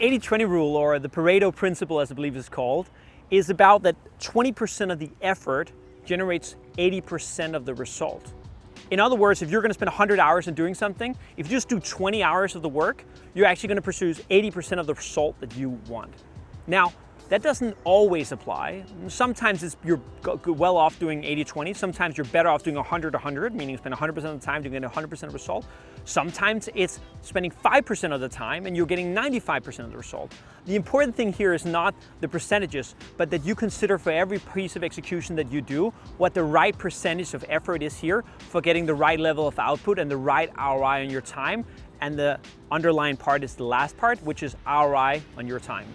80-20 rule, or the Pareto principle as I believe it's called, is about that 20% of the effort generates 80% of the result. In other words, if you're going to spend 100 hours in doing something, if you just do 20 hours of the work, you're actually going to produce 80% of the result that you want. Now, that doesn't always apply. Sometimes you're well off doing 80-20. Sometimes you're better off doing 100-100, meaning you spend 100% of the time to get 100% of result. Sometimes it's spending 5% of the time and you're getting 95% of the result. The important thing here is not the percentages, but that you consider for every piece of execution that you do, what the right percentage of effort is here for getting the right level of output and the right ROI on your time. And the underlying part is the last part, which is ROI on your time.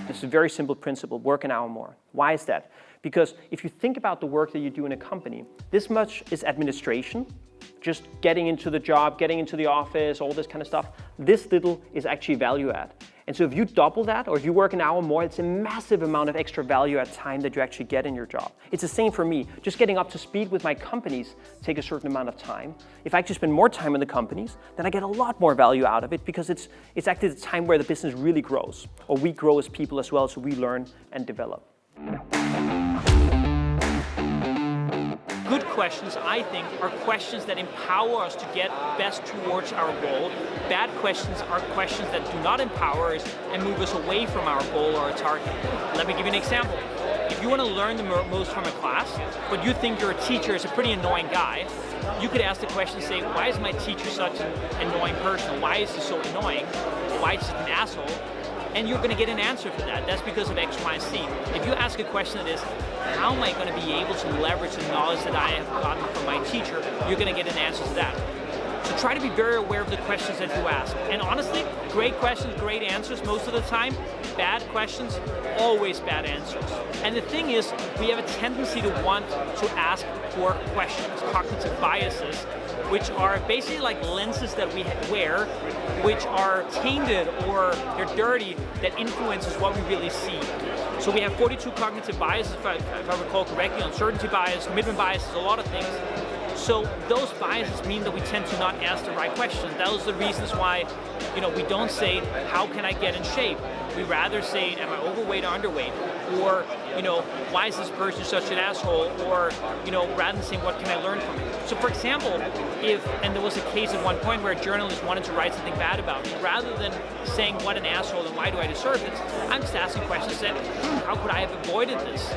It's a very simple principle, work an hour more. Why is that? Because if you think about the work that you do in a company, this much is administration, just getting into the job, getting into the office, all this kind of stuff. This little is actually value add. And so if you double that, or if you work an hour more, it's a massive amount of extra value add time that you actually get in your job. It's the same for me. Just getting up to speed with my companies take a certain amount of time. If I actually spend more time in the companies, then I get a lot more value out of it because it's actually the time where the business really grows, or we grow as people as well, so we learn and develop. Good questions, I think, are questions that empower us to get best towards our goal. Bad questions are questions that do not empower us and move us away from our goal or our target. Let me give you an example. If you want to learn the most from a class, but you think your teacher is a pretty annoying guy, you could ask the question, say, why is my teacher such an annoying person? Why is he so annoying? Why is he an asshole? And you're going to get an answer for that. That's because of X, Y, and Z. If you ask a question that is, how am I going to be able to leverage the knowledge that I have gotten from my teacher, you're going to get an answer to that. So try to be very aware of the questions that you ask. And honestly, great questions, great answers most of the time. Bad questions, always bad answers. And the thing is, we have a tendency to want to ask poor questions, cognitive biases, which are basically like lenses that we wear, which are tainted or they're dirty, that influences what we really see. So we have 42 cognitive biases, if I recall correctly, uncertainty bias, commitment bias, a lot of things. So those biases mean that we tend to not ask the right questions. Those are the reasons why, we don't say, how can I get in shape? We rather say, am I overweight or underweight? Or, why is this person such an asshole? Or, rather than saying, what can I learn from it? So for example, and there was a case at one point where a journalist wanted to write something bad about me, rather than saying, what an asshole and why do I deserve it? I'm just asking questions that, how could I have avoided this?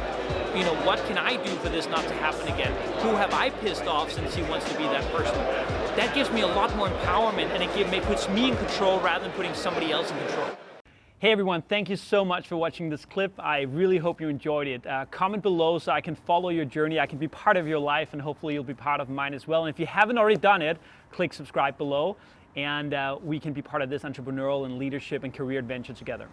What can I do for this not to happen again? Who have I pissed off since he wants to be that person? That gives me a lot more empowerment, and it puts me in control rather than putting somebody else in control. Hey everyone, thank you so much for watching this clip. I really hope you enjoyed it. Comment below so I can follow your journey, I can be part of your life, and hopefully you'll be part of mine as well. And if you haven't already done it, click subscribe below, and we can be part of this entrepreneurial and leadership and career adventure together.